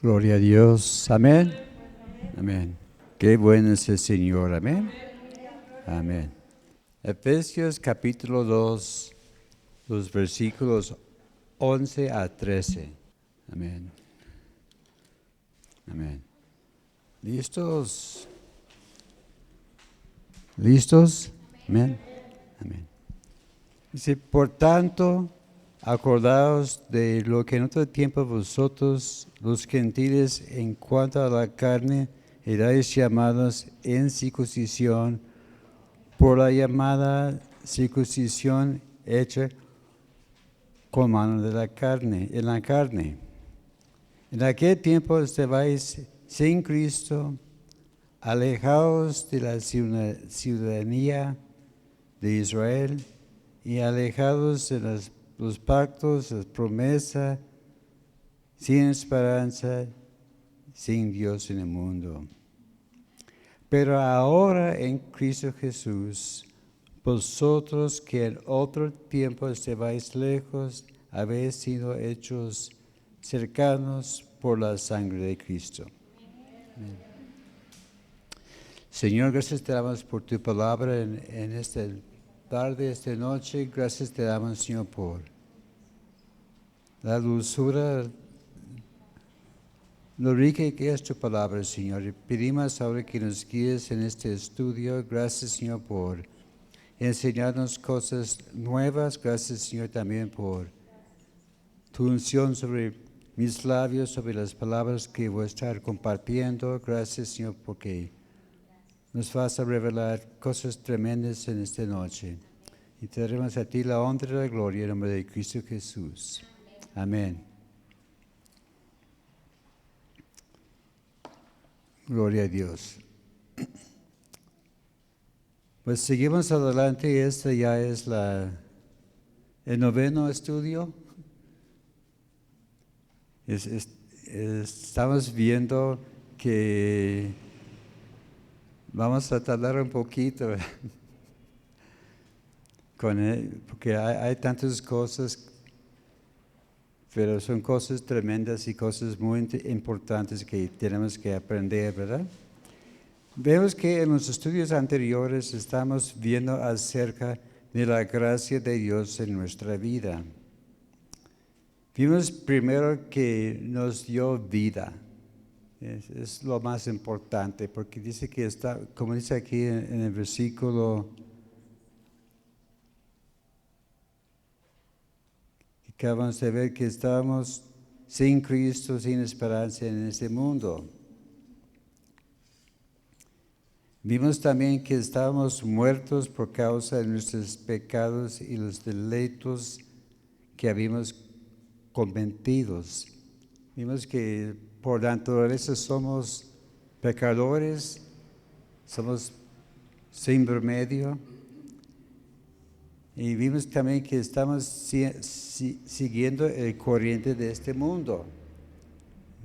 Gloria a Dios. Amén. Amén. Qué bueno es el Señor. Amén. Amén. Efesios capítulo 2, los versículos 11 a 13. Amén. Amén. ¿Listos? ¿Listos? Amén. Amén. Dice, por tanto, acordaos de lo que en otro tiempo vosotros, los gentiles, en cuanto a la carne, erais llamados en circuncisión, por la llamada circuncisión hecha con mano de la carne, en la carne. En aquel tiempo estabais sin Cristo, alejados de la ciudadanía de Israel y alejados de los pactos, las promesas, sin esperanza, sin Dios en el mundo. Pero ahora en Cristo Jesús, vosotros que en otro tiempo estabais lejos, habéis sido hechos cercanos por la sangre de Cristo. Amén. Señor, gracias te damos por tu palabra en esta tarde, esta noche. Gracias te damos, Señor, por la dulzura, lo rica que es tu palabra, Señor. Y pedimos ahora que nos guíes en este estudio. Gracias, Señor, por enseñarnos cosas nuevas. Gracias, Señor, también por tu unción sobre mis labios, sobre las palabras que voy a estar compartiendo. Gracias, Señor, porque nos vas a revelar cosas tremendas en esta noche. Y te daremos a ti la honra y la gloria en nombre de Cristo Jesús. Amén. Gloria a Dios. Pues seguimos adelante. Este ya es el noveno estudio. Estamos viendo que vamos a tardar un poquito porque hay tantas cosas, pero son cosas tremendas y cosas muy importantes que tenemos que aprender, ¿verdad? Vemos que en los estudios anteriores estamos viendo acerca de la gracia de Dios en nuestra vida. Vimos primero que nos dio vida. Es lo más importante, porque dice que está, como dice aquí en el versículo que acabamos de ver, que estábamos sin Cristo, sin esperanza en este mundo. Vimos también que estábamos muertos por causa de nuestros pecados y los delitos que habíamos cometidos. Vimos que por naturaleza somos pecadores, somos sin remedio. Y vimos también que estamos siguiendo el corriente de este mundo.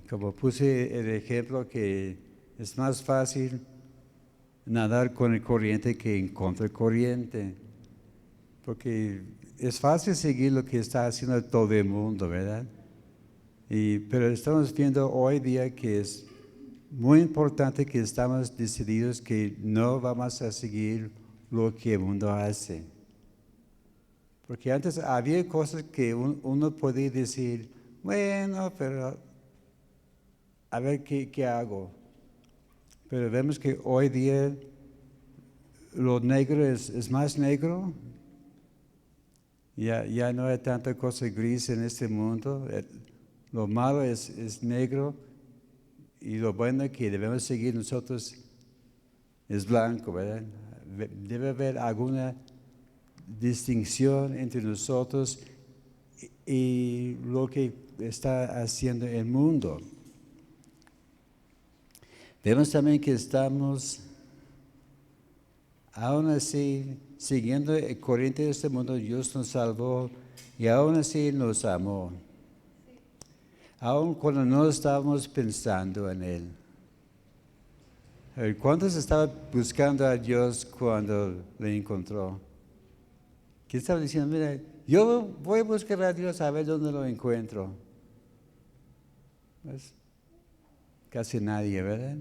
Como puse el ejemplo que es más fácil nadar con el corriente que en contra el corriente. Porque es fácil seguir lo que está haciendo todo el mundo, ¿verdad? Pero estamos viendo hoy día que es muy importante que estamos decididos que no vamos a seguir lo que el mundo hace. Porque antes había cosas que uno podía decir, bueno, pero a ver qué hago. Pero vemos que hoy día lo negro es más negro. Ya no hay tanta cosa gris en este mundo. Lo malo es negro y lo bueno que debemos seguir nosotros es blanco, ¿verdad? Debe haber alguna distinción entre nosotros y lo que está haciendo el mundo. Vemos también que estamos, aún así, siguiendo el corriente de este mundo. Dios nos salvó y aún así nos amó. Aún cuando no estábamos pensando en Él. ¿Cuántos estaban buscando a Dios cuando le encontró? ¿Quién estaba diciendo, mira, yo voy a buscar a Dios a ver dónde lo encuentro? Pues, casi nadie, ¿verdad?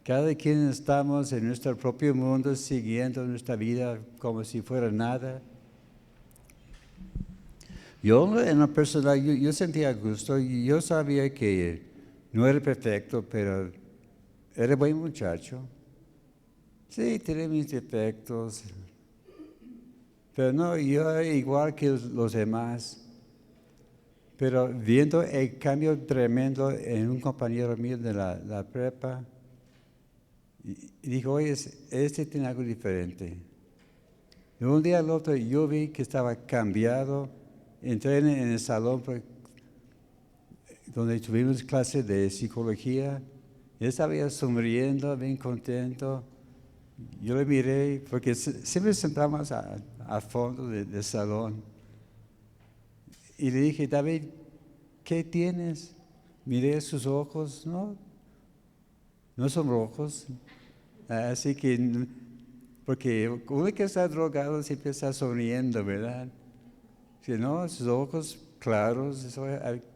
Cada quien estamos en nuestro propio mundo siguiendo nuestra vida como si fuera nada. Yo en lo personal, yo sentía gusto y yo sabía que no era perfecto, pero era buen muchacho. Sí, tenía mis defectos, pero no, yo era igual que los demás. Pero viendo el cambio tremendo en un compañero mío de la prepa, y dijo, oye, este tiene algo diferente. De un día al otro yo vi que estaba cambiado. Entré en el salón donde tuvimos clase de psicología. Él estaba sonriendo, bien contento. Yo le miré, porque siempre sentamos al fondo del salón. Y le dije, David, ¿qué tienes? Miré sus ojos, no son rojos. Así que, porque uno que está drogado siempre está sonriendo, ¿verdad? Si no, sus ojos claros,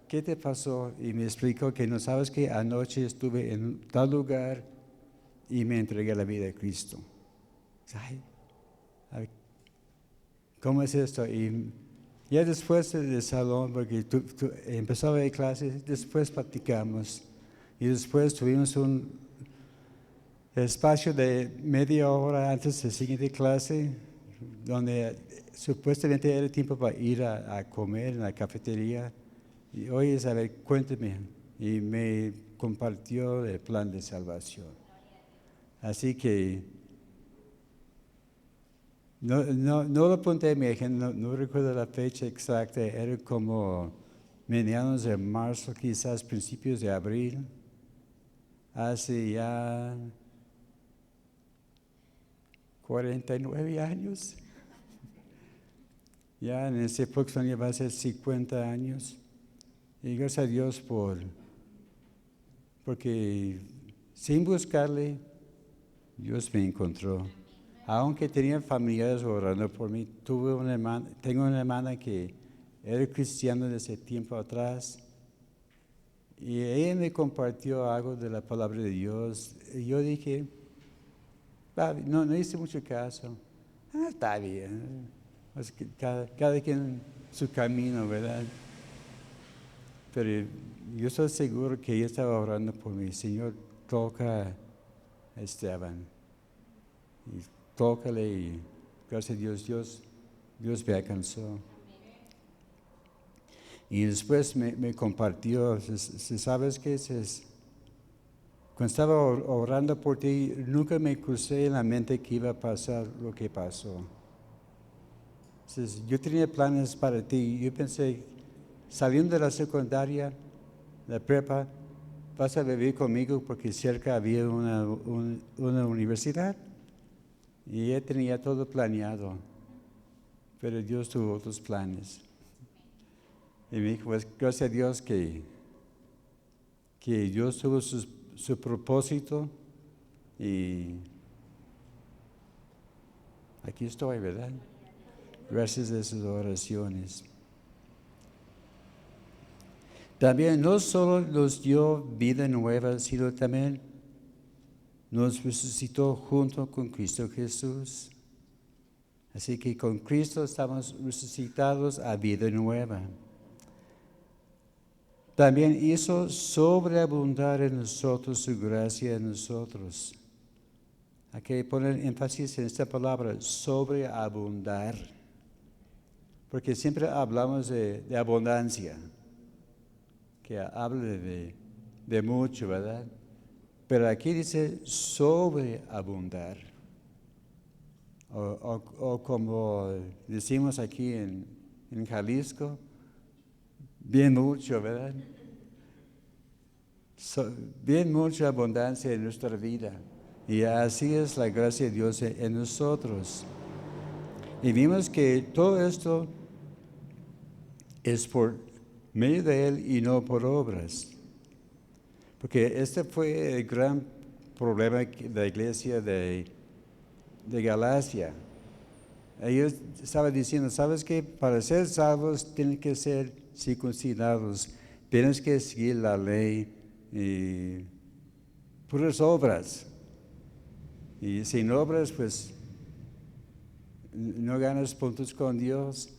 ¿qué te pasó? Y me explicó que no sabes que anoche estuve en tal lugar y me entregué la vida a Cristo. Ay, ¿cómo es esto? Y ya después del salón, porque empezó a haber clases, después platicamos. Y después tuvimos un espacio de media hora antes de la siguiente clase, donde supuestamente era tiempo para ir a comer en la cafetería. Y oye, a ver, cuénteme. Y me compartió el plan de salvación. Así que no lo apunté en mi agenda, no recuerdo la fecha exacta, era como mediados de marzo, quizás principios de abril, hace ya 49 años. Ya en ese próximo año va a ser 50 años. Y gracias a Dios porque sin buscarle, Dios me encontró. Aunque tenía familiares orando por mí, tengo una hermana que era cristiana desde tiempo atrás. Y ella me compartió algo de la palabra de Dios. Y yo dije, no hice mucho caso. Está bien. Pues que cada quien su camino, ¿verdad? Pero yo estoy seguro que ella estaba orando por mí. Señor, toca a Esteban. Y tócale y gracias a Dios me alcanzó. Y después me compartió, ¿sabes qué? Cuando estaba orando por ti, nunca me crucé en la mente que iba a pasar lo que pasó. Entonces, yo tenía planes para ti. Yo pensé, saliendo de la secundaria, la prepa, vas a vivir conmigo porque cerca había una universidad. Y ella tenía todo planeado, pero Dios tuvo otros planes. Y me dijo, pues gracias a Dios que Dios tuvo su propósito y aquí estoy, ¿verdad? Gracias a sus oraciones. También no solo nos dio vida nueva, sino también nos resucitó junto con Cristo Jesús. Así que con Cristo estamos resucitados a vida nueva. También hizo sobreabundar en nosotros su gracia en nosotros. Hay que poner énfasis en esta palabra, sobreabundar. Porque siempre hablamos de abundancia, que habla de mucho, ¿verdad? Pero aquí dice sobreabundar. O como decimos aquí en Jalisco, bien mucho, ¿verdad? Bien mucha abundancia en nuestra vida. Y así es la gracia de Dios en nosotros. Y vimos que todo esto es por medio de Él y no por obras. Porque este fue el gran problema de la iglesia de Galacia. Ellos estaban diciendo, ¿sabes qué? Para ser salvos tienen que ser circuncidados, tienes que seguir la ley, y puras obras. Y sin obras, pues, no ganas puntos con Dios.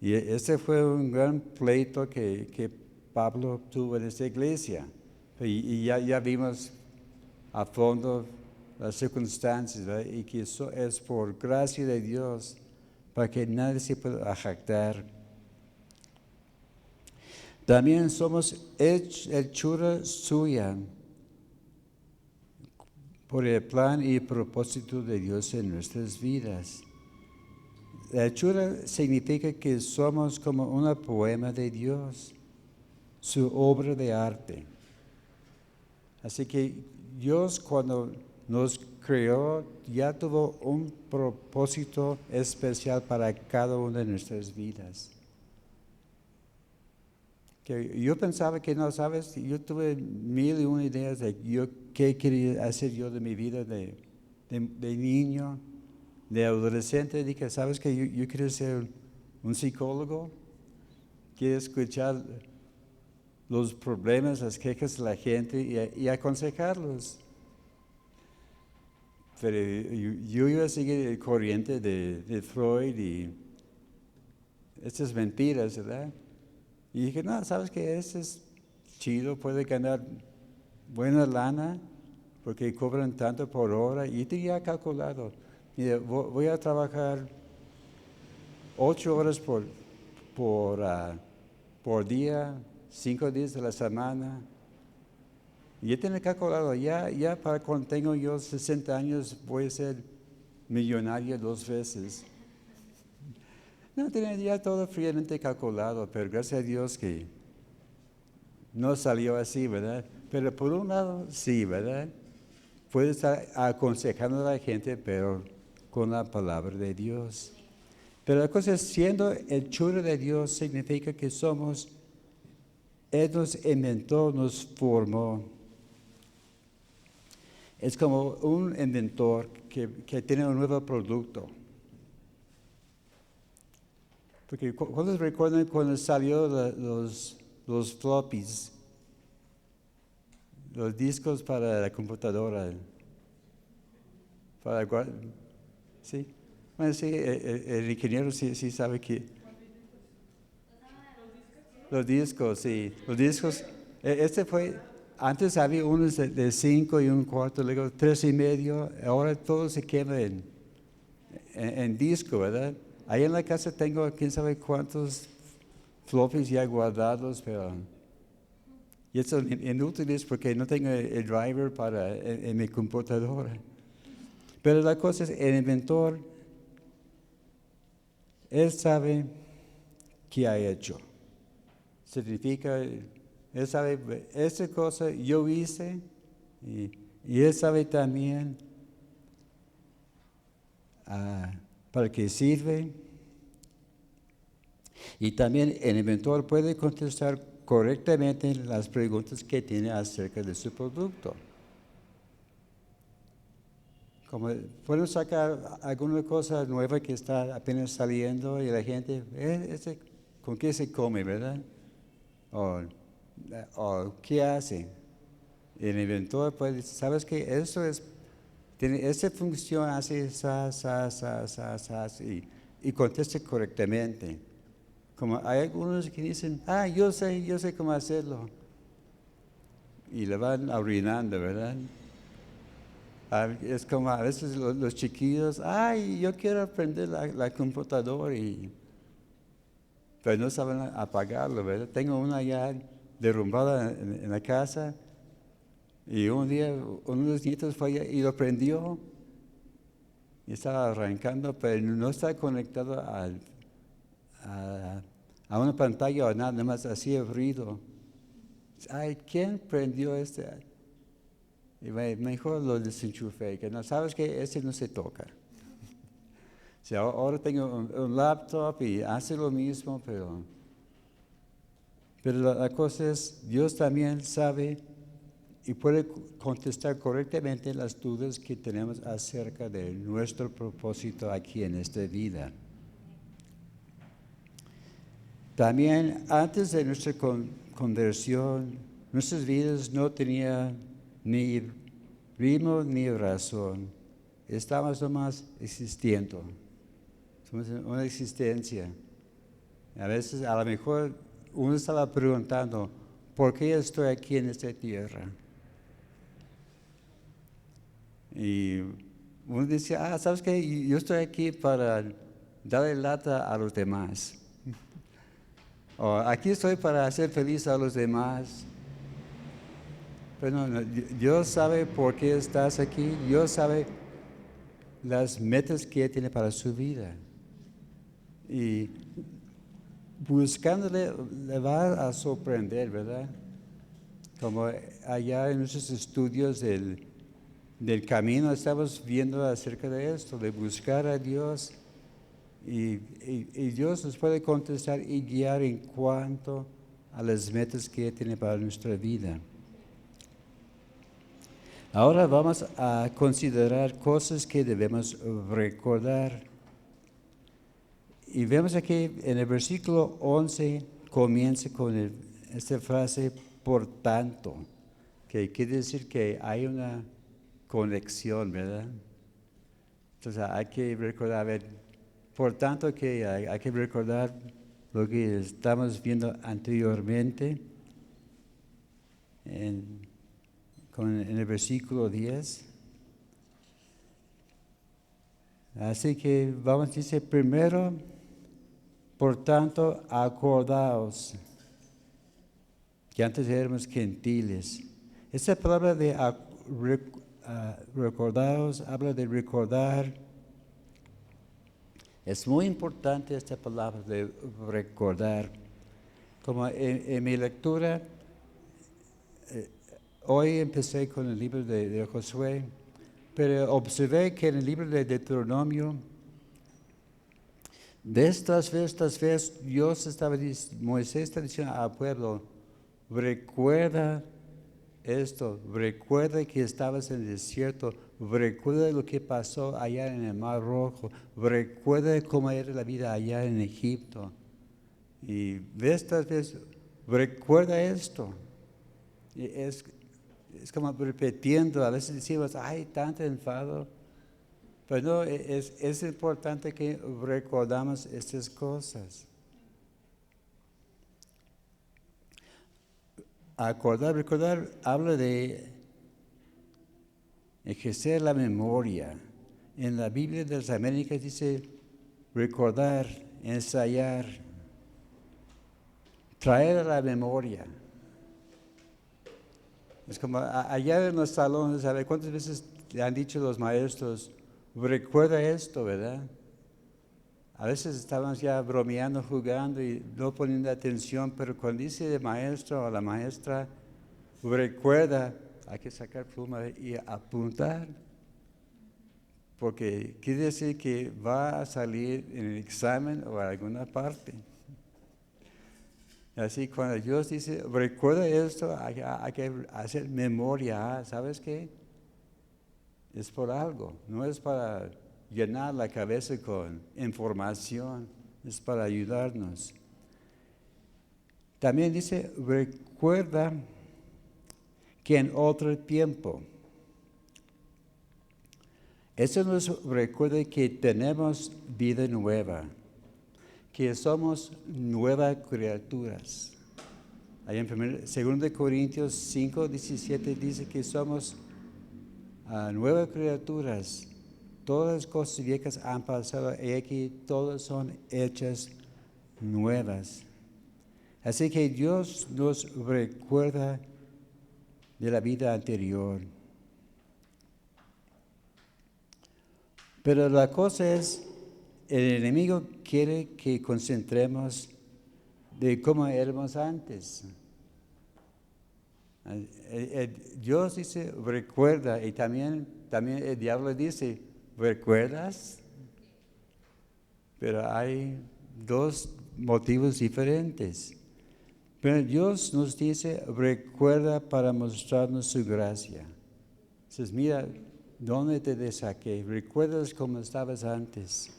Y este fue un gran pleito que Pablo tuvo en esta iglesia. Y ya vimos a fondo las circunstancias, ¿verdad? Y que eso es por gracia de Dios, para que nadie se pueda jactar. También somos hechura suya por el plan y propósito de Dios en nuestras vidas. La hechura significa que somos como una poema de Dios, su obra de arte. Así que Dios, cuando nos creó, ya tuvo un propósito especial para cada una de nuestras vidas. Que yo pensaba que no, sabes, yo tuve 1001 ideas de qué quería hacer yo de mi vida de niño, de adolescente. Dije, sabes que yo quiero ser un psicólogo, quiero escuchar los problemas, las quejas de la gente y aconsejarlos. Pero yo iba a seguir el corriente de Freud y estas mentiras, ¿verdad? Y dije, no, ¿sabes qué? Este es chido, puede ganar buena lana porque cobran tanto por hora. Y tenía calculado, mira, voy a trabajar 8 horas por día, 5 días de la semana. Y yo tenía calculado, ya para cuando tengo yo 60 años voy a ser millonario 2 veces. No, tenía ya todo fríamente calculado, pero gracias a Dios que no salió así, ¿verdad? Pero por un lado, sí, ¿verdad? Puede estar aconsejando a la gente, pero con la palabra de Dios. Pero la cosa es, siendo hechura de Dios, significa que Él nos inventó, nos formó. Es como un inventor que tiene un nuevo producto. Porque ¿cuántos recuerdan cuando salió los floppies? Los discos para la computadora. ¿Sí? Bueno, sí, el ingeniero sí sabe que... Los discos, sí. Los discos, este fue... Antes había unos de 5 y un cuarto, luego 3.5. Ahora todo se quema en disco, ¿verdad? Ahí en la casa tengo quién sabe cuántos floppies ya guardados, pero... Y son inútiles porque no tengo el driver en mi computadora. Pero la cosa es, el inventor, él sabe qué ha hecho. Significa, él sabe, esta cosa yo hice, y él sabe también para qué sirve. Y también el inventor puede contestar correctamente las preguntas que tiene acerca de su producto. Como pueden sacar alguna cosa nueva que está apenas saliendo y la gente, ¿con qué se come, verdad? O ¿qué hace? El inventor puede decir, ¿sabes qué? Tiene esa función, hace y contesta correctamente. Como hay algunos que dicen, yo sé cómo hacerlo. Y le van arruinando, ¿verdad? Es como a veces los chiquillos, yo quiero aprender la computadora, pero no saben apagarlo, ¿verdad? Tengo una ya derrumbada en la casa, y un día uno de los nietos fue allá y lo prendió, y estaba arrancando, pero no está conectado a una pantalla o nada más hacía ruido. ¿Quién prendió este? Y mejor lo desenchufé, que no, sabes que ese no se toca. O sea, ahora tengo un laptop y hace lo mismo, pero la cosa es, Dios también sabe y puede contestar correctamente las dudas que tenemos acerca de nuestro propósito aquí en esta vida. También antes de nuestra conversión, nuestras vidas no tenían ni ritmo ni razón. Estamos nomás existiendo. Somos una existencia. A veces, a lo mejor, uno estaba preguntando, ¿por qué estoy aquí en esta tierra? Y uno dice, ¿sabes qué? Yo estoy aquí para darle lata a los demás. O aquí estoy para hacer feliz a los demás. Pero no, Dios sabe por qué estás aquí. Dios sabe las metas que Él tiene para su vida. Y buscándole le va a sorprender, ¿verdad? Como allá en nuestros estudios del camino estamos viendo acerca de esto, de buscar a Dios. Y Dios nos puede contestar y guiar en cuanto a las metas que Él tiene para nuestra vida. Ahora vamos a considerar cosas que debemos recordar. Y vemos aquí en el versículo 11 comienza con esta frase, por tanto, que quiere decir que hay una conexión, ¿verdad? Entonces hay que recordar, a ver, por tanto que hay que recordar lo que estamos viendo anteriormente en el versículo 10. Así que vamos, dice primero, por tanto, acordaos, que antes éramos gentiles. Esta palabra de recordaos habla de recordar. Es muy importante esta palabra de recordar. Como en mi lectura, hoy empecé con el libro de Josué, pero observé que en el libro de Deuteronomio, vez tras vez, Moisés está diciendo al pueblo, recuerda esto, recuerda que estabas en el desierto, recuerda lo que pasó allá en el Mar Rojo, recuerda cómo era la vida allá en Egipto. Y vez tras vez, recuerda esto. Y es como repitiendo, a veces decimos, hay tanto enfado. Pero no, es importante que recordamos estas cosas. Recordar habla de ejercer la memoria. En la Biblia de las Américas dice recordar, ensayar, traer a la memoria. Es como allá en los salones, ¿sabe cuántas veces le han dicho los maestros, recuerda esto, ¿verdad? A veces estábamos ya bromeando, jugando y no poniendo atención, pero cuando dice el maestro o la maestra, recuerda, hay que sacar pluma y apuntar, porque quiere decir que va a salir en el examen o en alguna parte. Así cuando Dios dice, recuerda esto, hay que hacer memoria, ¿sabes qué? Es por algo, no es para llenar la cabeza con información, es para ayudarnos. También dice, recuerda que en otro tiempo, eso nos recuerda que tenemos vida nueva, que somos nuevas criaturas. Ahí en 2 Corintios 5, 17 dice que somos nuevas criaturas. Todas las cosas viejas han pasado y aquí todas son hechas nuevas. Así que Dios nos recuerda de la vida anterior. Pero la cosa es, el enemigo quiere que concentremos de cómo éramos antes. Dios dice, recuerda, y también el diablo dice, ¿recuerdas? Pero hay dos motivos diferentes. Pero Dios nos dice, recuerda para mostrarnos su gracia. Dices, mira, ¿dónde te saqué? ¿Recuerdas cómo estabas antes?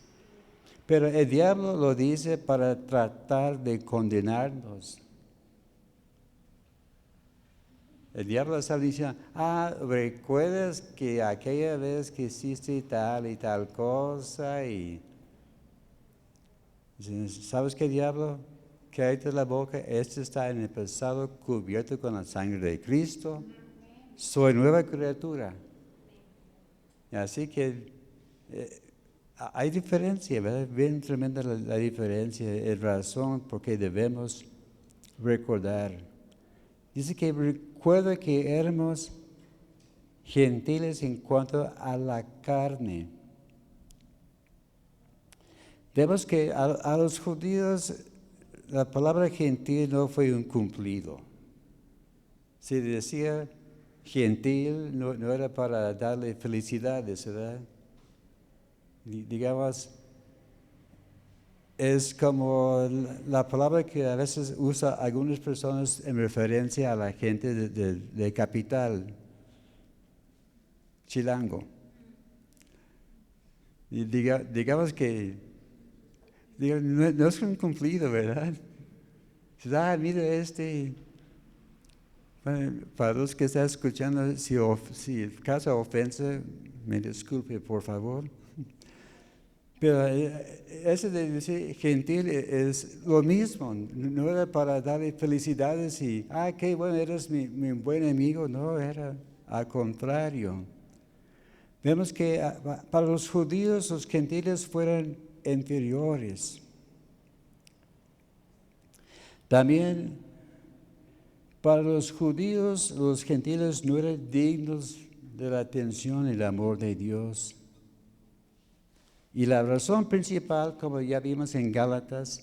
Pero el diablo lo dice para tratar de condenarnos. El diablo está diciendo, ¿recuerdas que aquella vez que hiciste tal y tal cosa? Y ¿sabes qué, diablo? Cállate la boca, este está en el pasado cubierto con la sangre de Cristo. Soy nueva criatura. Así que hay diferencia, ¿verdad? Bien tremenda la diferencia, es razón porque debemos recordar. Dice que recuerda que éramos gentiles en cuanto a la carne. Vemos que a los judíos la palabra gentil no fue un cumplido. Si decía gentil, no era para darle felicidades, ¿verdad? Digamos, es como la palabra que a veces usa algunas personas en referencia a la gente de capital, chilango. Y digamos que no es un cumplido, ¿verdad? Mira bueno, para los que están escuchando, si causa ofensa, me disculpe, por favor. Pero ese de decir gentil es lo mismo, no era para darle felicidades y, qué bueno, eres mi buen amigo, no, era al contrario. Vemos que para los judíos los gentiles fueron inferiores. También para los judíos los gentiles no eran dignos de la atención y el amor de Dios. Y la razón principal, como ya vimos en Gálatas,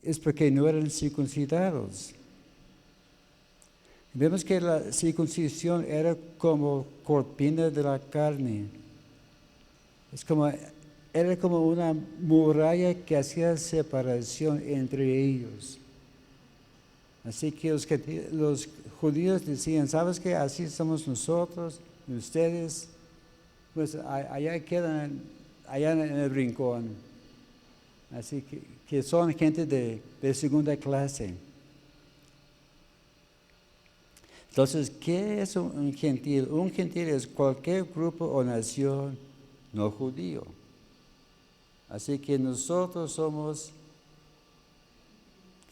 es porque no eran circuncidados. Vemos que la circuncisión era como cortina de la carne. Era como una muralla que hacía separación entre ellos. Así que los judíos decían, ¿sabes qué? Así somos nosotros, y ustedes, pues allá quedan, allá en el rincón. Así que son gente de segunda clase. Entonces, ¿qué es un gentil? Un gentil es cualquier grupo o nación no judío. Así que nosotros somos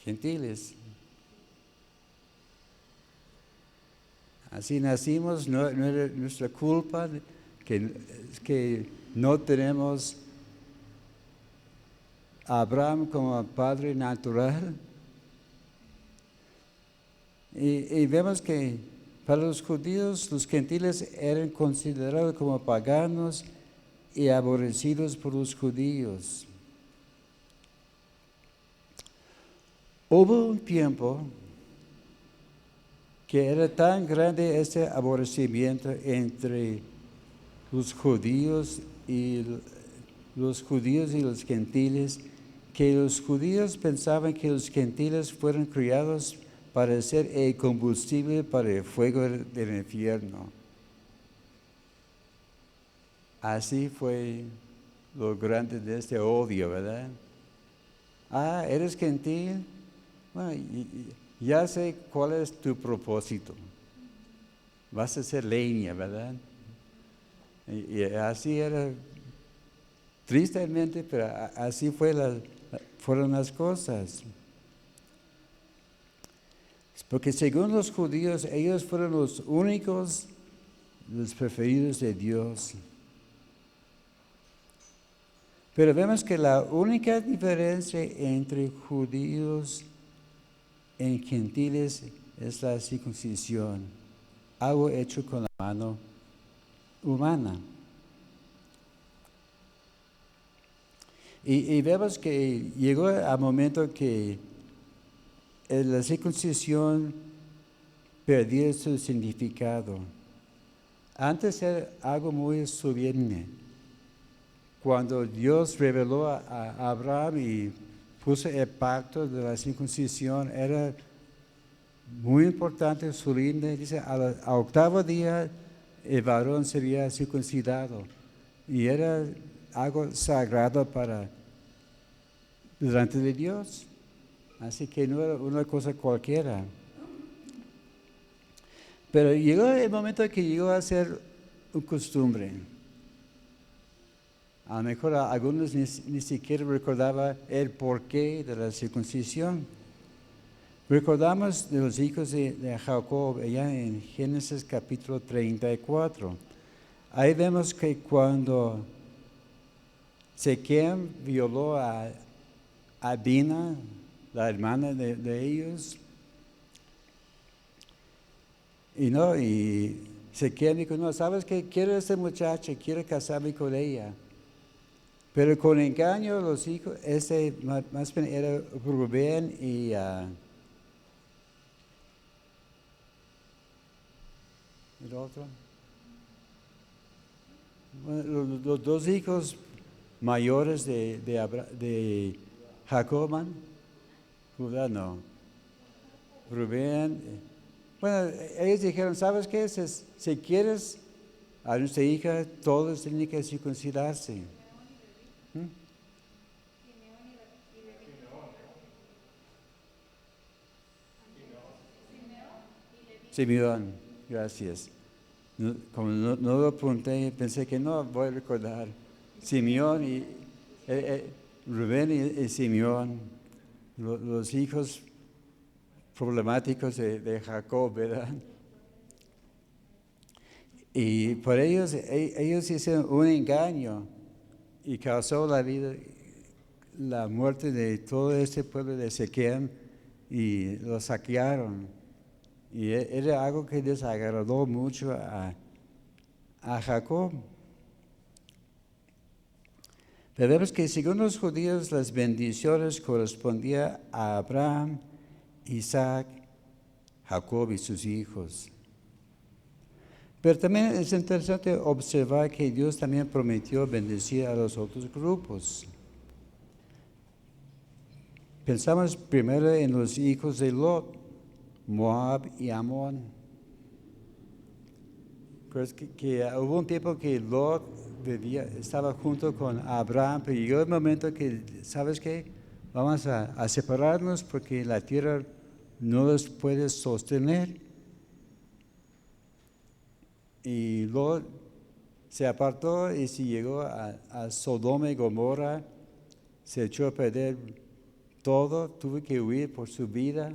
gentiles. Así nacimos, no es nuestra culpa que no tenemos a Abraham como padre natural. Y vemos que para los judíos, los gentiles eran considerados como paganos y aborrecidos por los judíos. Hubo un tiempo que era tan grande este aborrecimiento entre los judíos y los gentiles, que los judíos pensaban que los gentiles fueron criados para ser el combustible para el fuego del infierno. Así fue lo grande de este odio, ¿verdad? ¿Eres gentil? Bueno, ya sé cuál es tu propósito. Vas a ser leña, ¿verdad? Y así era, tristemente, pero así fueron las cosas. Porque según los judíos, ellos fueron los únicos, los preferidos de Dios. Pero vemos que la única diferencia entre judíos y gentiles es la circuncisión, algo hecho con la mano humana. Y vemos que llegó al momento que la circuncisión perdió su significado. Antes era algo muy solemne. Cuando Dios reveló a Abraham y puso el pacto de la circuncisión, era muy importante, solemne. Dice, al octavo día el varón sería circuncidado. Y era algo sagrado delante de Dios. Así que no era una cosa cualquiera. Pero llegó el momento que llegó a ser una costumbre. A lo mejor algunos ni siquiera recordaban el porqué de la circuncisión. Recordamos de los hijos de Jacob, allá en Génesis capítulo 34. Ahí vemos que cuando Siquem violó a Dina, la hermana de ellos, y Siquem dijo, no, ¿sabes qué? Quiero a esta muchacha, quiero casarme con ella. Pero con engaño los hijos, más bien era Rubén y el otro. Bueno, los dos hijos mayores de Jacob, Judá no, Rubén. Bueno, ellos dijeron, ¿sabes qué? Si quieres a nuestra hija, todos tienen que circuncidarse. ¿Mm? Simeón, gracias. Como no lo apunté, pensé que no voy a recordar. Simeón y Rubén y Simeón, los hijos problemáticos de Jacob, ¿verdad? Y por ellos hicieron un engaño y causó la muerte de todo este pueblo de Siquem y lo saquearon. Y era algo que desagradó mucho a Jacob. Pero vemos que según los judíos las bendiciones correspondían a Abraham, Isaac, Jacob y sus hijos. Pero también es interesante observar que Dios también prometió bendecir a los otros grupos. Pensamos primero en los hijos de Lot, Moab y Amón. Pues que hubo un tiempo que Lot estaba junto con Abraham, pero llegó el momento que, ¿sabes qué? Vamos a separarnos porque la tierra no los puede sostener. Y Lot se apartó y se llegó a Sodoma y Gomorra, se echó a perder todo, tuvo que huir por su vida.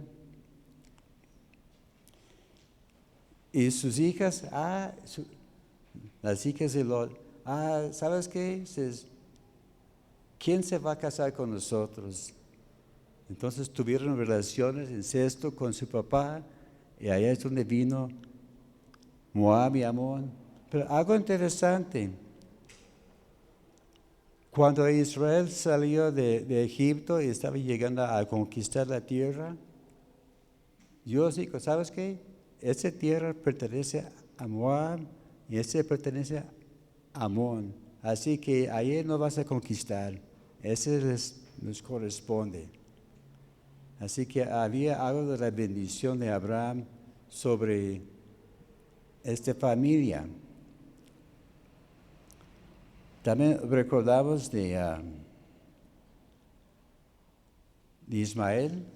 Y sus hijas, las hijas de Lot, ¿sabes qué? ¿Quién se va a casar con nosotros? Entonces tuvieron relaciones, incesto con su papá, y allá es donde vino Moab y Amón. Pero algo interesante, cuando Israel salió de Egipto y estaba llegando a conquistar la tierra, Dios dijo, ¿sabes qué? Esta tierra pertenece a Moab y esta pertenece a Amón. Así que ahí no vas a conquistar. Ese les corresponde. Así que había algo de la bendición de Abraham sobre esta familia. También recordamos de Ismael.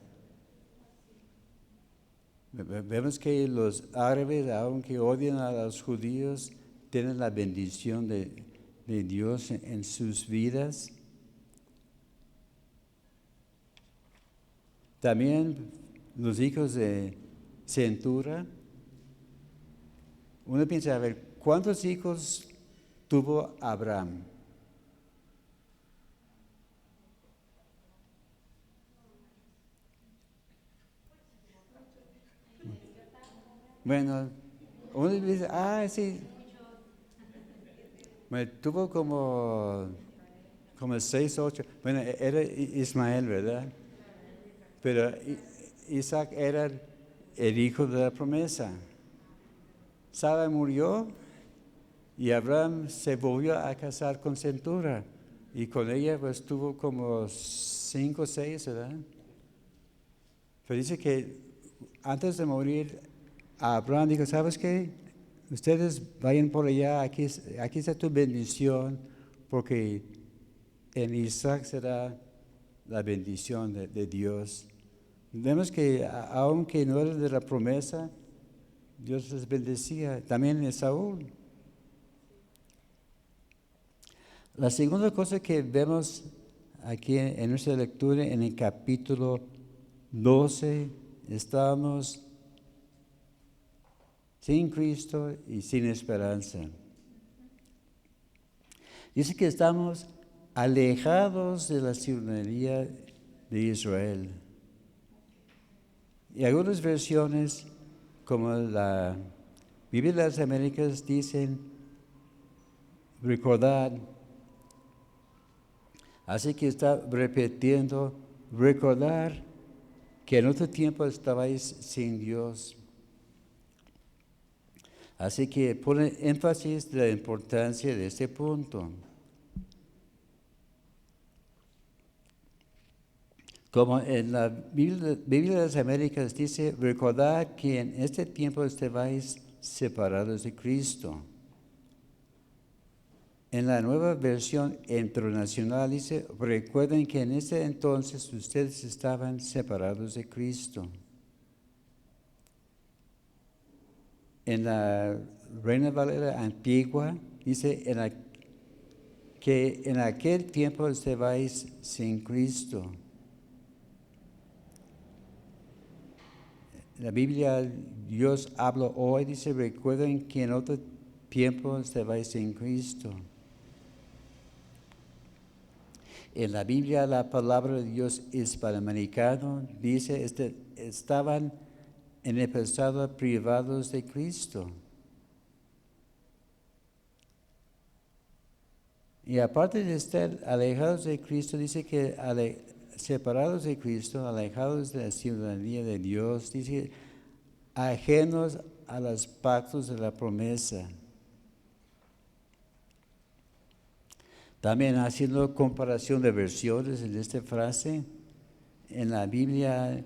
Vemos que los árabes, aunque odian a los judíos, tienen la bendición de Dios en sus vidas. También los hijos de Centura. Uno piensa, a ver, ¿cuántos hijos tuvo Abraham? Bueno, uno dice, sí. Bueno, tuvo como 6, 8. Bueno, era Ismael, ¿verdad? Pero Isaac era el hijo de la promesa. Sara murió y Abraham se volvió a casar con Centura. Y con ella pues tuvo como 5 o 6, ¿verdad? Pero dice que antes de morir, Abraham dijo, ¿sabes qué? Ustedes vayan por allá, aquí está tu bendición, porque en Isaac será la bendición de Dios. Vemos que aunque no era de la promesa, Dios les bendecía. También Esaú. La segunda cosa que vemos aquí en nuestra lectura, en el capítulo 12, estamos sin Cristo y sin esperanza. Dice que estamos alejados de la ciudadanía de Israel. Y algunas versiones, como la Biblia de las Américas, dicen recordad. Así que está repitiendo, recordar que en otro tiempo estabais sin Dios. Así que pone énfasis de la importancia de este punto. Como en la Biblia de las Américas dice, recordad que en este tiempo estabais separados de Cristo. En la nueva versión internacional dice, recuerden que en ese entonces ustedes estaban separados de Cristo. En la Reina Valera antigua dice que en aquel tiempo estabais sin Cristo. La Biblia, Dios habla hoy, dice, recuerden que en otro tiempo estabais sin Cristo. En la Biblia, la palabra de Dios hispanoamericano dice, estaban en el pasado privados de Cristo. Y aparte de estar alejados de Cristo, dice que separados de Cristo, alejados de la ciudadanía de Dios, dice, ajenos a los pactos de la promesa. También haciendo comparación de versiones en esta frase, en la Biblia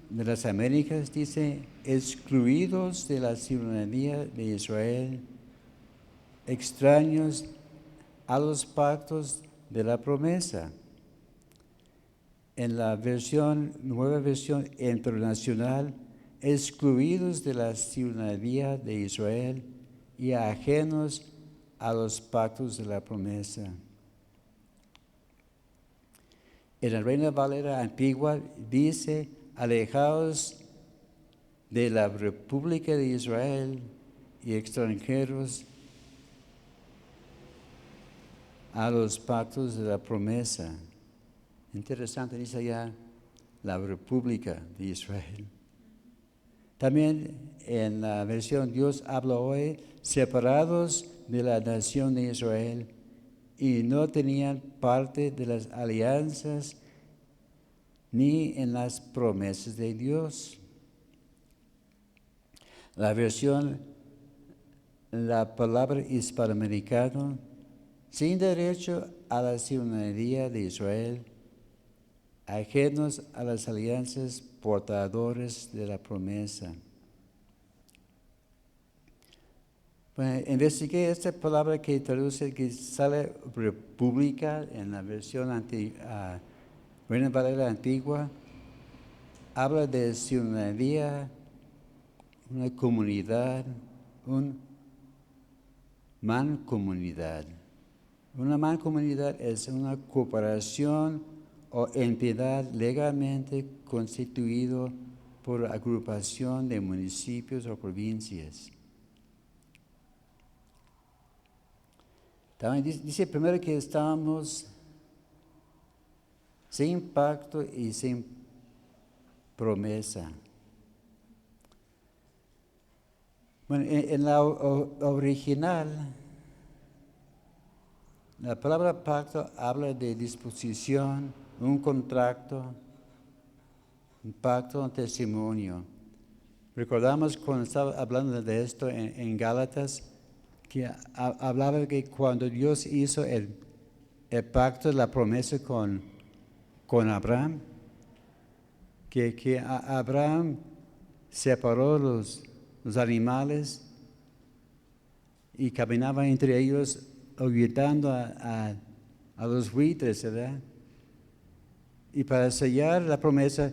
de las Américas dice, excluidos de la ciudadanía de Israel, extraños a los pactos de la promesa. En la nueva versión internacional, excluidos de la ciudadanía de Israel y ajenos a los pactos de la promesa. En la Reina Valera antigua dice, alejados de la República de Israel y extranjeros a los pactos de la promesa. Interesante, dice allá la República de Israel. También en la versión Dios habla hoy, separados de la nación de Israel y no tenían parte de las alianzas ni en las promesas de Dios. La versión, la palabra hispanoamericana, sin derecho a la ciudadanía de Israel, ajenos a las alianzas, portadores de la promesa. Bueno, investigué esta palabra que traduce, que sale república en la versión Reina Valera antigua, habla de ciudadanía, una comunidad, mancomunidad. Una mancomunidad es una cooperación o entidad legalmente constituido por agrupación de municipios o provincias. También dice primero que estamos sin pacto y sin promesa. Bueno, en la original, la palabra pacto habla de disposición, un contrato, un pacto, un testimonio. Recordamos cuando estaba hablando de esto en Gálatas, que hablaba que cuando Dios hizo el pacto, la promesa con Abraham, que Abraham separó los animales y caminaba entre ellos ahuyentando a los buitres, ¿verdad? Y para sellar la promesa,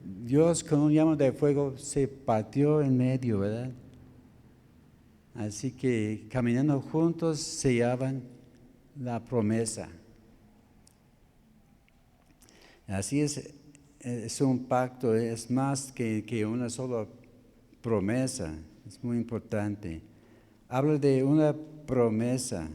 Dios con un llama de fuego se partió en medio, ¿verdad? Así que caminando juntos sellaban la promesa. Así es un pacto, es más que una sola promesa, es muy importante. Habla de una promesa,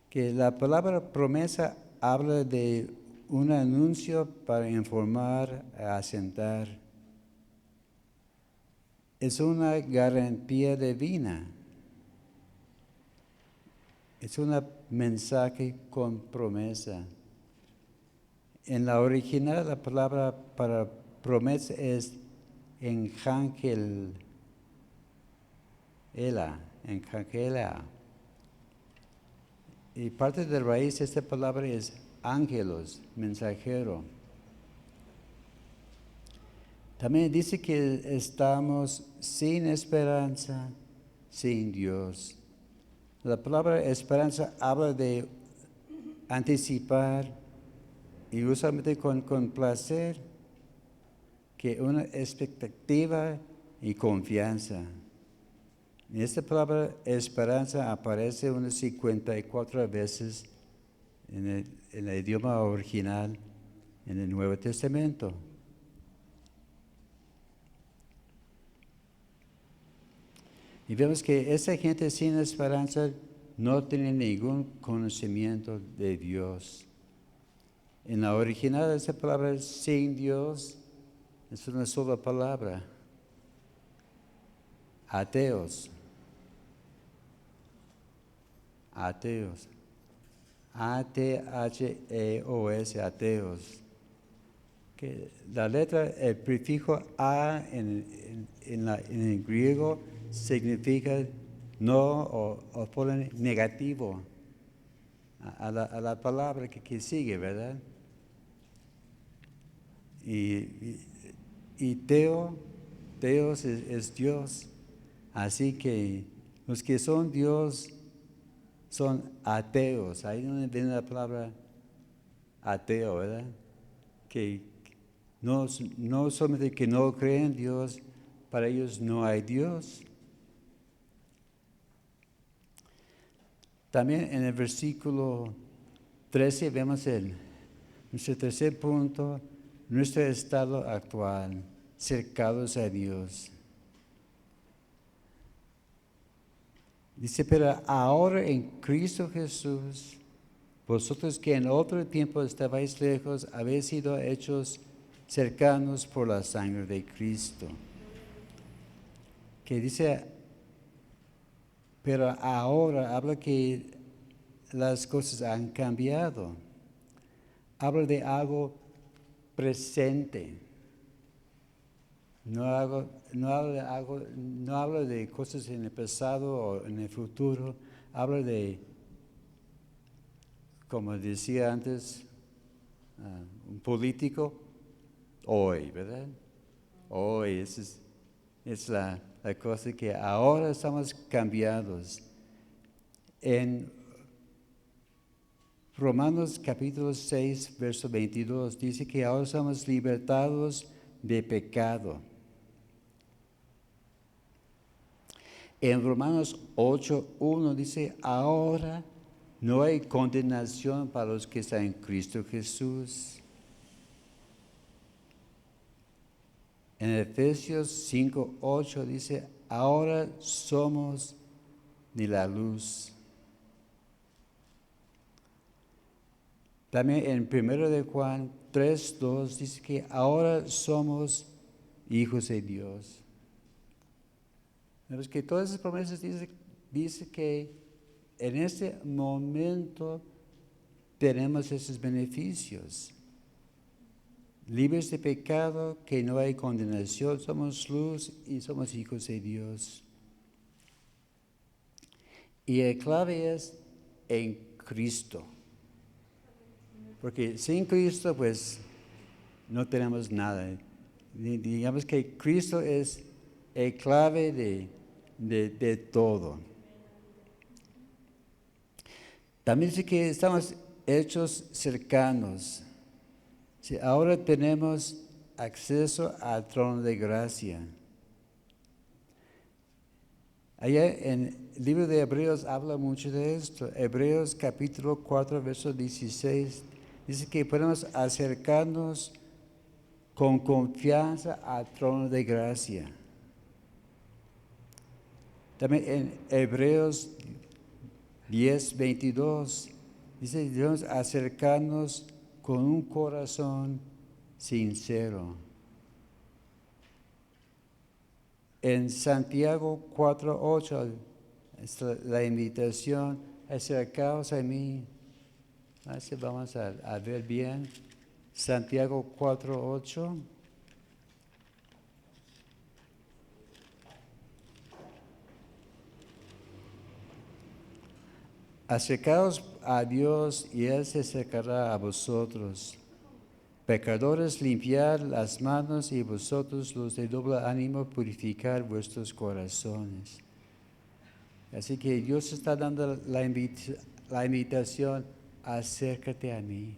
que la palabra promesa habla de un anuncio para informar, asentar. Es una garantía divina. Es un mensaje con promesa. En la original la palabra para promesa es enjangelea. Y parte de la raíz de esta palabra es ángelos, mensajero. También dice que estamos sin esperanza, sin Dios. La palabra esperanza habla de anticipar y usualmente con placer, que una expectativa y confianza. En esta palabra esperanza aparece unas 54 veces en el idioma original en el Nuevo Testamento. Y vemos que esa gente sin esperanza no tiene ningún conocimiento de Dios. En la original esa palabra sin Dios es una sola palabra. Ateos. Ateos. A-T-H-E-O-S, ateos. Que la letra, el prefijo a en el griego significa no o ponen negativo a la palabra que sigue, ¿verdad? Y Teos es Dios. Así que los que son Dios son ateos. Ahí donde viene la palabra ateo, ¿verdad? Que no solamente que no creen en Dios, para ellos no hay Dios. También en el versículo 13 vemos nuestro tercer punto, nuestro estado actual, cercados a Dios. Dice, pero ahora en Cristo Jesús, vosotros que en otro tiempo estabais lejos, habéis sido hechos cercanos por la sangre de Cristo. Que dice, pero ahora habla que las cosas han cambiado. Habla de algo presente. No habla de cosas en el pasado o en el futuro. Habla de, como decía antes, un político, hoy, ¿verdad? Hoy, es la cosa que ahora estamos cambiados. En Romanos capítulo 6, verso 22, dice que ahora somos libertados de pecado. En Romanos 8, 1 dice, ahora no hay condenación para los que están en Cristo Jesús. En Efesios 5, 8 dice, ahora somos de la luz. También en 1 de Juan 3, 2 dice que ahora somos hijos de Dios. Vemos que todas esas promesas dice que en este momento tenemos esos beneficios. Libres de pecado, que no hay condenación, somos luz y somos hijos de Dios. Y la clave es en Cristo. Porque sin Cristo, pues, no tenemos nada. Digamos que Cristo es el clave de todo. También dice que estamos hechos cercanos. Sí, ahora tenemos acceso al trono de gracia. Allá en el libro de Hebreos habla mucho de esto. Hebreos capítulo 4, verso 16, dice que podemos acercarnos con confianza al trono de gracia. También en Hebreos 10, 22, dice que debemos acercarnos con un corazón sincero. En Santiago 4:8 está la invitación, acercaos a mí. Así vamos a ver bien. Santiago 4:8. Acercaos a Dios y Él se acercará a vosotros. Pecadores, limpiad las manos y vosotros los de doble ánimo purificar vuestros corazones. Así que Dios está dando la invitación, acércate a mí.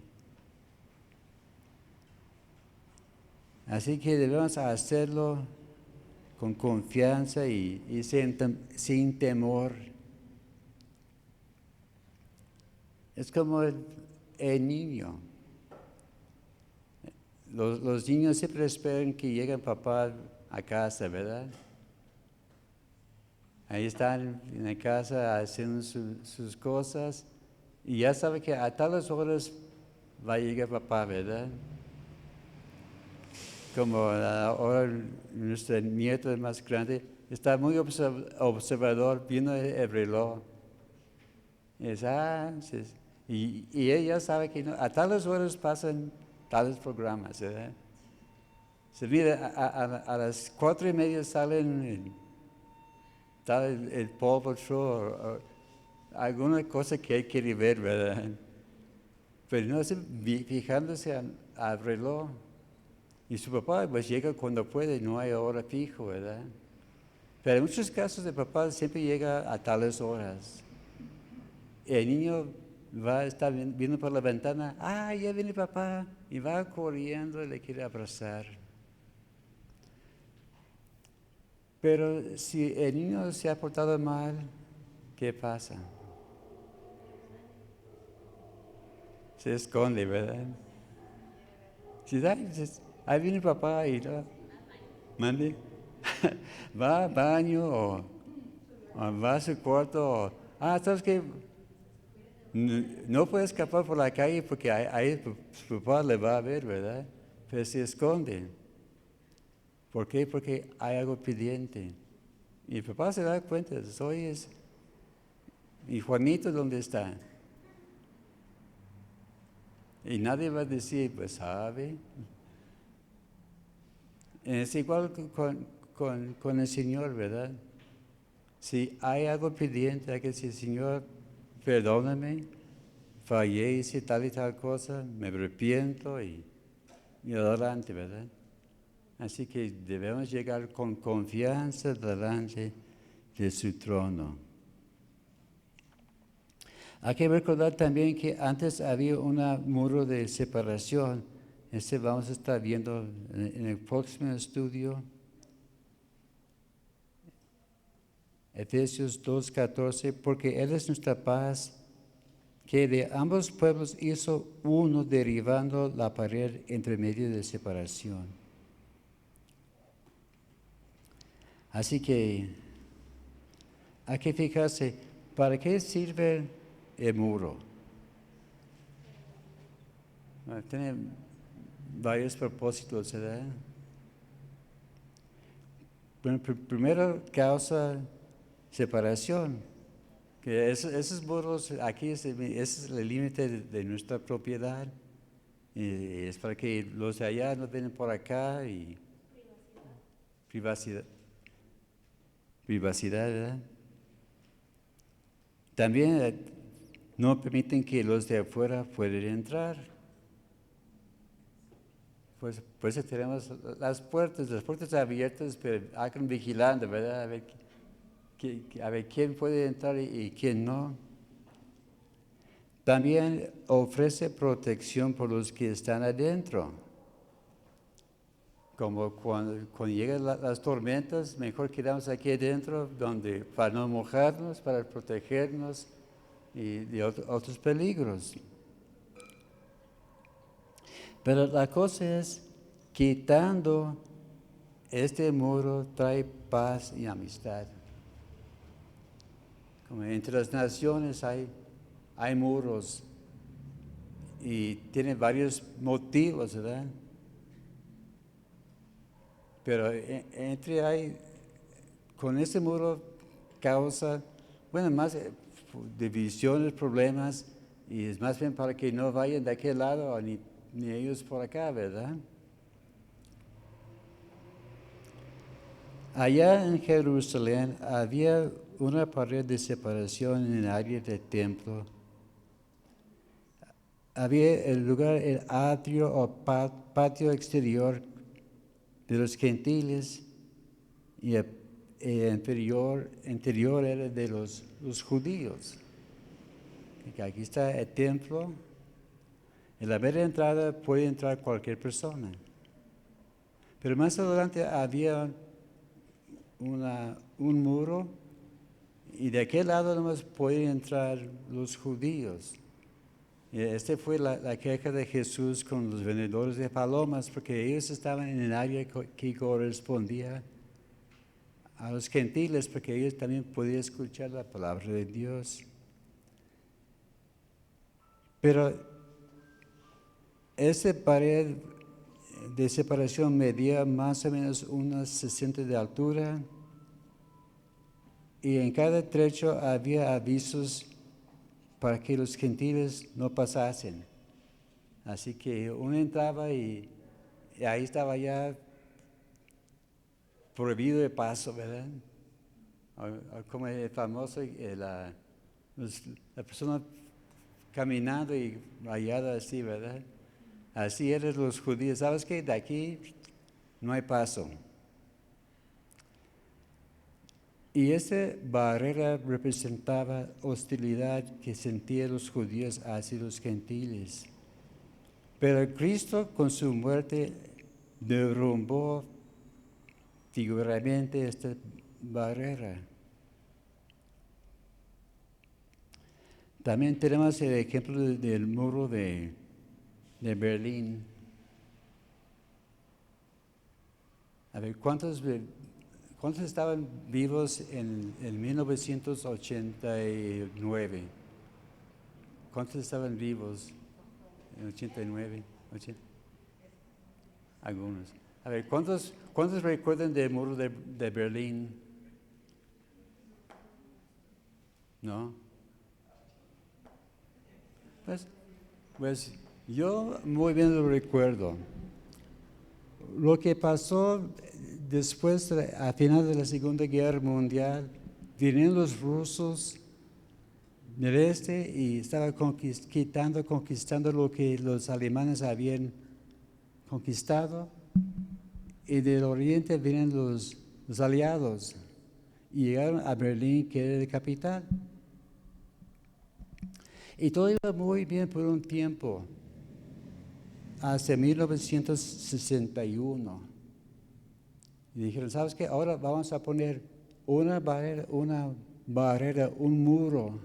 Así que debemos hacerlo con confianza y sin temor. Es como el niño. Los niños siempre esperan que llegue papá a casa, ¿verdad? Ahí están en la casa haciendo sus cosas y ya sabe que a tales horas va a llegar papá, ¿verdad? Como ahora nuestro nieto más grande está muy observador, viendo el reloj. Y ella sabe que a tales horas pasan tales programas, ¿verdad? Se mira, a las 4:30 salen el Paw Patrol o alguna cosa que él quiere ver, ¿verdad? Pero no se fijándose al reloj. Y su papá pues llega cuando puede, no hay hora fijo, ¿verdad? Pero en muchos casos el papá siempre llega a tales horas. El niño va a estar viendo por la ventana, ya viene papá, y va corriendo y le quiere abrazar. Pero si el niño se ha portado mal, ¿qué pasa? Se esconde, ¿verdad? Si ahí viene papá y mande, va al baño o va a su cuarto. ¿Sabes qué? No puede escapar por la calle porque ahí su papá le va a ver, ¿verdad? Pero se esconde. ¿Por qué? Porque hay algo pendiente. Y el papá se da cuenta, ¿y Juanito dónde está? Y nadie va a decir, pues sabe. Es igual con el Señor, ¿verdad? Si hay algo pendiente, hay que decir, Señor, perdóname, fallé, hice tal y tal cosa, me arrepiento y adelante, ¿verdad? Así que debemos llegar con confianza delante de su trono. Hay que recordar también que antes había un muro de separación. Vamos a estar viendo en el próximo estudio. Efesios 2:14, porque Él es nuestra paz, que de ambos pueblos hizo uno derribando la pared entre medio de separación. Así que hay que fijarse, ¿para qué sirve el muro? Tiene varios propósitos, ¿verdad? Bueno, primero causa separación, que esos muros, aquí ese es el límite de nuestra propiedad, y es para que los de allá no vengan por acá y privacidad, ¿verdad? También no permiten que los de afuera puedan entrar. Pues eso tenemos las puertas abiertas, pero hagan vigilando, ¿verdad? A ver quién puede entrar y quién no. también ofrece protección por los que están adentro. Como cuando llegan las tormentas, mejor quedamos aquí adentro para no mojarnos, para protegernos y de otros peligros. Pero la cosa es, quitando este muro trae paz y amistad. Como entre las naciones hay muros y tienen varios motivos, ¿verdad? Pero con este muro causa, más divisiones, problemas, y es más bien para que no vayan de aquel lado ni ellos por acá, ¿verdad? Allá en Jerusalén había una pared de separación en el área del templo. Había el atrio o patio exterior de los gentiles y el interior era de los judíos. Y aquí está el templo. En la mera entrada puede entrar cualquier persona. Pero más adelante había un muro y de aquel lado nomás pueden entrar los judíos. Y esta fue la queja de Jesús con los vendedores de palomas, porque ellos estaban en el área que correspondía a los gentiles, porque ellos también podían escuchar la palabra de Dios. Pero esa pared de separación medía más o menos unos 60 de altura y en cada trecho había avisos para que los gentiles no pasasen. Así que uno entraba y ahí estaba ya prohibido de paso, ¿verdad? Como el famoso, la persona caminando y vallada así, ¿verdad? Así eran los judíos. ¿Sabes qué? De aquí no hay paso. Y esa barrera representaba hostilidad que sentían los judíos hacia los gentiles. Pero Cristo con su muerte derrumbó figurativamente esta barrera. También tenemos el ejemplo del muro de Berlín. A ver, ¿cuántos estaban vivos en 1989? ¿Cuántos estaban vivos en 89? Algunos. A ver, ¿cuántos recuerdan del muro de Berlín? ¿No? Pues yo muy bien lo recuerdo. Lo que pasó después, a final de la Segunda Guerra Mundial, vinieron los rusos del este y estaban conquistando lo que los alemanes habían conquistado, y del oriente vienen los aliados y llegaron a Berlín, que era la capital. Y todo iba muy bien por un tiempo, hasta 1961. Y dijeron, ¿sabes qué? Ahora vamos a poner una barrera, un muro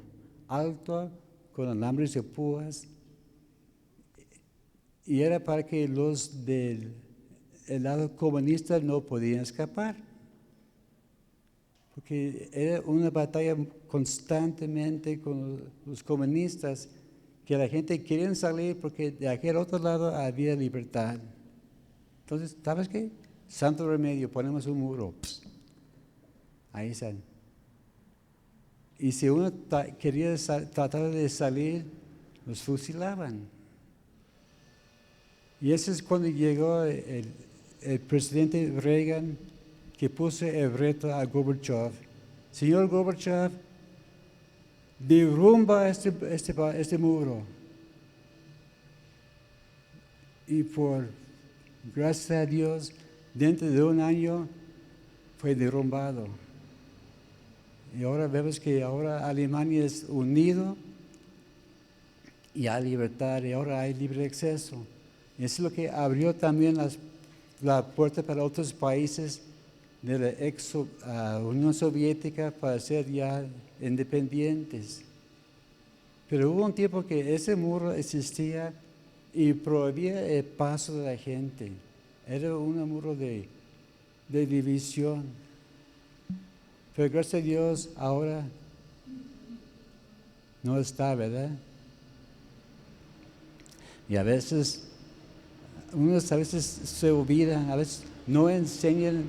alto con alambres de púas. Y era para que los del lado comunista no podían escapar. Porque era una batalla constantemente con los comunistas, que la gente quería salir porque de aquel otro lado había libertad. Entonces, ¿sabes qué? Santo remedio, ponemos un muro. Ahí están. Y si uno quería tratar de salir, los fusilaban. Y eso es cuando llegó el presidente Reagan, que puso el reto a Gorbachev. Señor Gorbachev, derrumba este muro. Y por gracias a Dios, dentro de un año fue derrumbado. Y ahora vemos que ahora Alemania es unido y hay libertad y ahora hay libre acceso. Y eso es lo que abrió también la puerta para otros países de la Unión Soviética para ser ya independientes. Pero hubo un tiempo que ese muro existía y prohibía el paso de la gente. Era un muro de división. Pero gracias a Dios ahora no está, ¿verdad? Y a veces, unos a veces se olvidan, a veces no enseñan,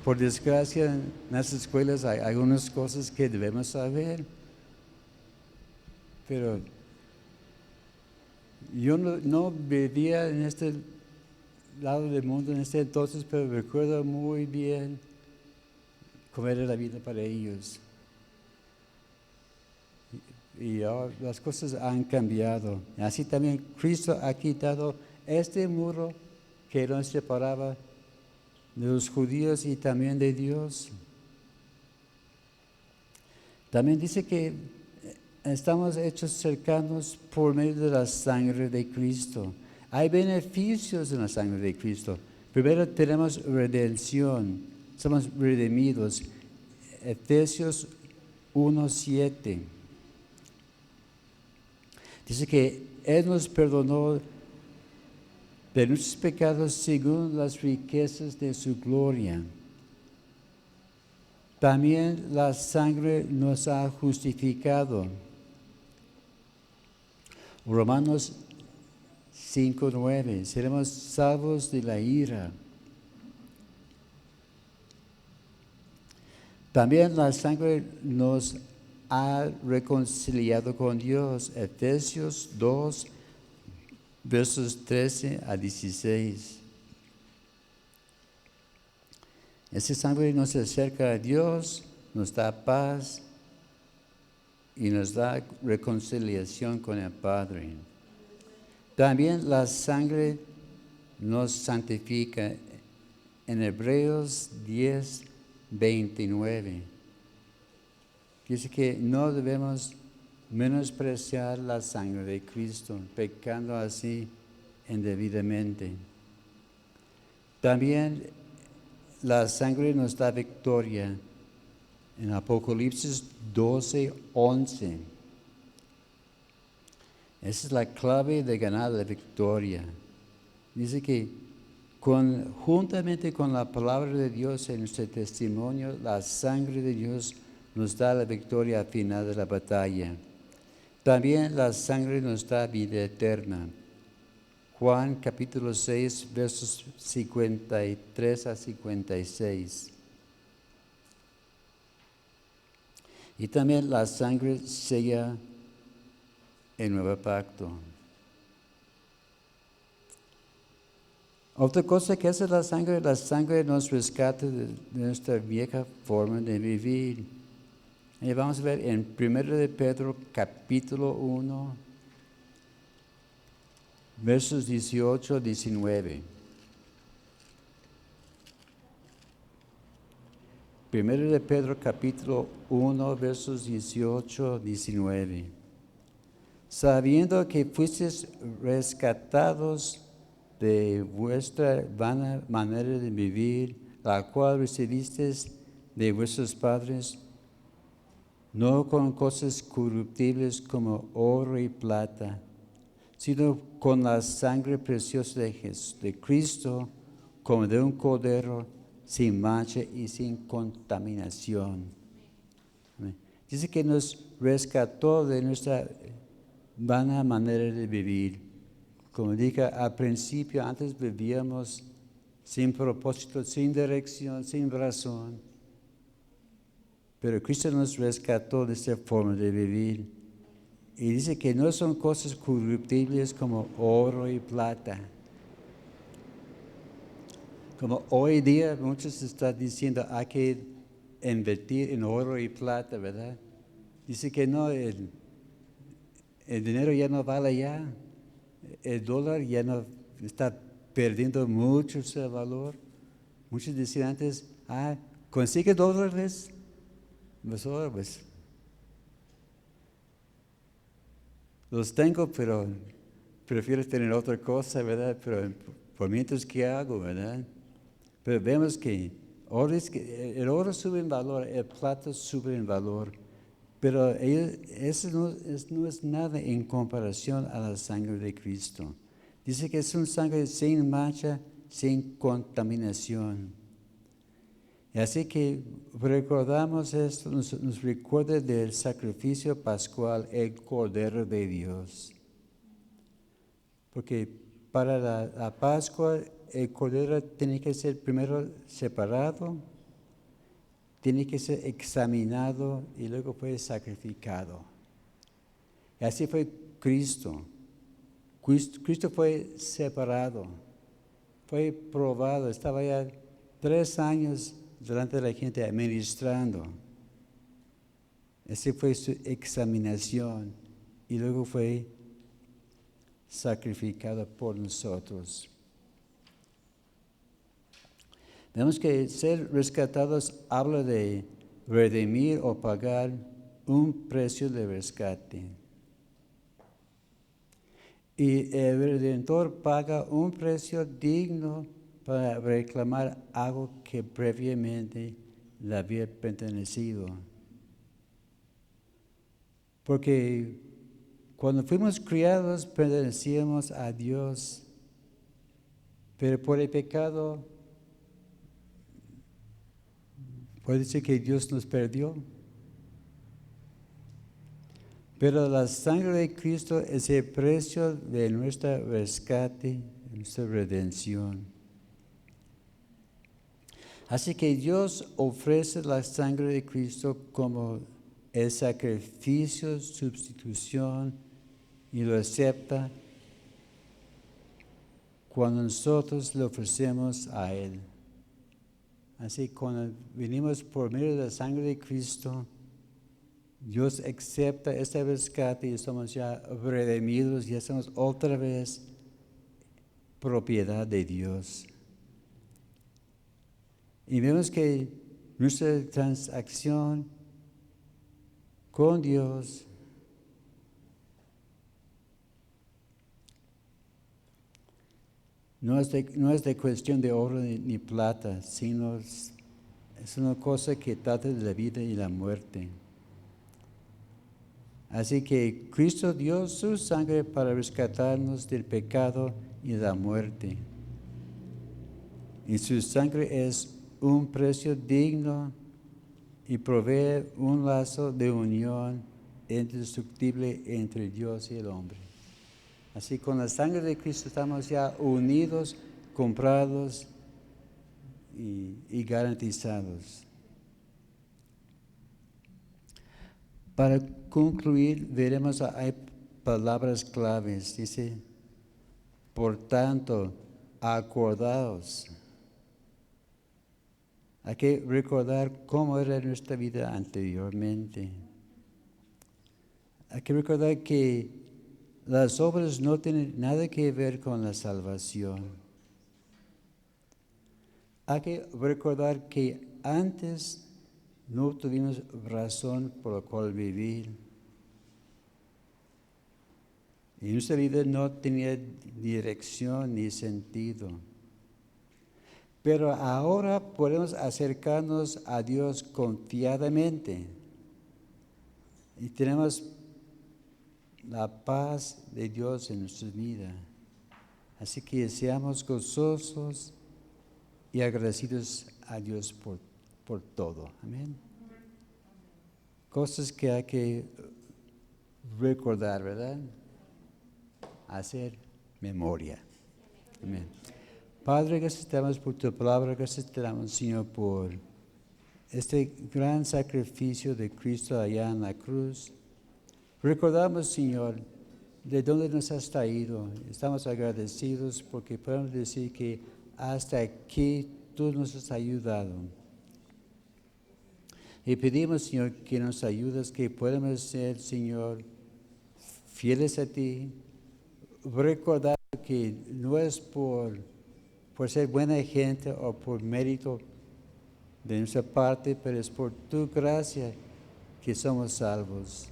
por desgracia, en las escuelas hay algunas cosas que debemos saber. Pero yo no vivía en este lado del mundo en este entonces, pero recuerdo muy bien cómo era la vida para ellos. Y ahora las cosas han cambiado. Así también Cristo ha quitado este muro que nos separaba de los judíos y también de Dios. También dice que estamos hechos cercanos por medio de la sangre de Cristo. Hay beneficios en la sangre de Cristo. Primero tenemos redención, somos redimidos. Efesios 1:7. Dice que Él nos perdonó de nuestros pecados según las riquezas de su gloria. También la sangre nos ha justificado. Romanos 5:9. Seremos salvos de la ira. También la sangre nos ha reconciliado con Dios. Efesios 2, versos 13 a 16. Esa sangre nos acerca a Dios, nos da paz y nos da reconciliación con el Padre. También la sangre nos santifica. En Hebreos 10:29. Dice que no debemos menospreciar la sangre de Cristo, pecando así indebidamente. También la sangre nos da victoria. En Apocalipsis 12:11. Esa es la clave de ganar la victoria. Dice que juntamente con la palabra de Dios en nuestro testimonio, la sangre de Dios nos da la victoria al final de la batalla. También la sangre nos da vida eterna. Juan capítulo 6, versos 53 a 56. Y también la sangre sella el nuevo pacto. Otra cosa que hace la sangre nos rescata de nuestra vieja forma de vivir. Y vamos a ver en 1 de Pedro capítulo 1, versos 18 a 19. 1 de Pedro capítulo 1, versos 18 a 19. Sabiendo que fuisteis rescatados de vuestra vana manera de vivir, la cual recibisteis de vuestros padres, no con cosas corruptibles como oro y plata, sino con la sangre preciosa de Cristo, como de un cordero sin mancha y sin contaminación. Amén. Dice que nos rescató de nuestra vana manera de vivir. Como dije al principio, antes vivíamos sin propósito, sin dirección, sin razón. Pero Cristo nos rescató de esta forma de vivir. Y dice que no son cosas corruptibles como oro y plata. Como hoy día muchos están diciendo hay que invertir en oro y plata, ¿verdad? Dice que no, el dinero ya no vale ya. El dólar ya no está perdiendo mucho su valor. Muchos decían antes, consigue dólares, pues ahora pues Los tengo, pero prefiero tener otra cosa, ¿verdad? Pero por mientras, ¿qué hago, verdad? Pero vemos que el oro sube en valor, el plata sube en valor, pero eso no es nada en comparación a la sangre de Cristo. Dice que es una sangre sin mancha, sin contaminación. Y así que recordamos esto, nos recuerda del sacrificio pascual, el Cordero de Dios. Porque para la Pascua el Cordero tiene que ser primero separado, tiene que ser examinado y luego fue sacrificado. Y así fue Cristo. Cristo fue separado, fue probado, estaba ya 3 años delante de la gente administrando. Esa fue su examinación y luego fue sacrificado por nosotros. Vemos que ser rescatados habla de redimir o pagar un precio de rescate. Y el Redentor paga un precio digno para reclamar algo que previamente le había pertenecido. Porque cuando fuimos criados pertenecíamos a Dios, pero por el pecado puede decir que Dios nos perdió. Pero la sangre de Cristo es el precio de nuestro rescate, nuestra redención. Así que Dios ofrece la sangre de Cristo como el sacrificio, sustitución, y lo acepta cuando nosotros le ofrecemos a Él. Así cuando venimos por medio de la sangre de Cristo, Dios acepta este rescate y somos ya redimidos, ya somos otra vez propiedad de Dios. Y vemos que nuestra transacción con Dios no es de cuestión de oro ni plata, sino es una cosa que trata de la vida y la muerte. Así que Cristo dio su sangre para rescatarnos del pecado y la muerte. Y su sangre es un precio digno y provee un lazo de unión indestructible entre Dios y el hombre. Así con la sangre de Cristo estamos ya unidos, comprados y garantizados. Para concluir, veremos, hay palabras claves. Dice, por tanto, acordaos. Hay que recordar cómo era nuestra vida anteriormente. Hay que recordar que las obras no tienen nada que ver con la salvación. Hay que recordar que antes no tuvimos razón por la cual vivir. Y nuestra vida no tenía dirección ni sentido. Pero ahora podemos acercarnos a Dios confiadamente. Y tenemos la paz de Dios en nuestra vida. Así que seamos gozosos y agradecidos a Dios por todo. Amén. Cosas que hay que recordar, ¿verdad? Hacer memoria. Amén. Padre, gracias te damos por tu palabra, gracias te damos, Señor, por este gran sacrificio de Cristo allá en la cruz. Recordamos, Señor, de dónde nos has traído. Estamos agradecidos porque podemos decir que hasta aquí tú nos has ayudado. Y pedimos, Señor, que nos ayudes, que podamos ser, Señor, fieles a ti. Recordar que no es por ser buena gente o por mérito de nuestra parte, pero es por tu gracia que somos salvos.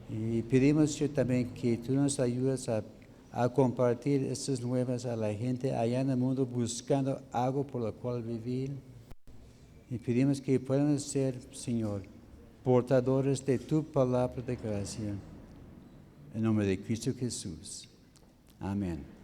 Y pedimos, Señor, también que tú nos ayudes a compartir estas nuevas a la gente allá en el mundo buscando algo por lo cual vivir. Y pedimos que puedan ser, Señor, portadores de tu palabra de gracia. En nombre de Cristo Jesús. Amén.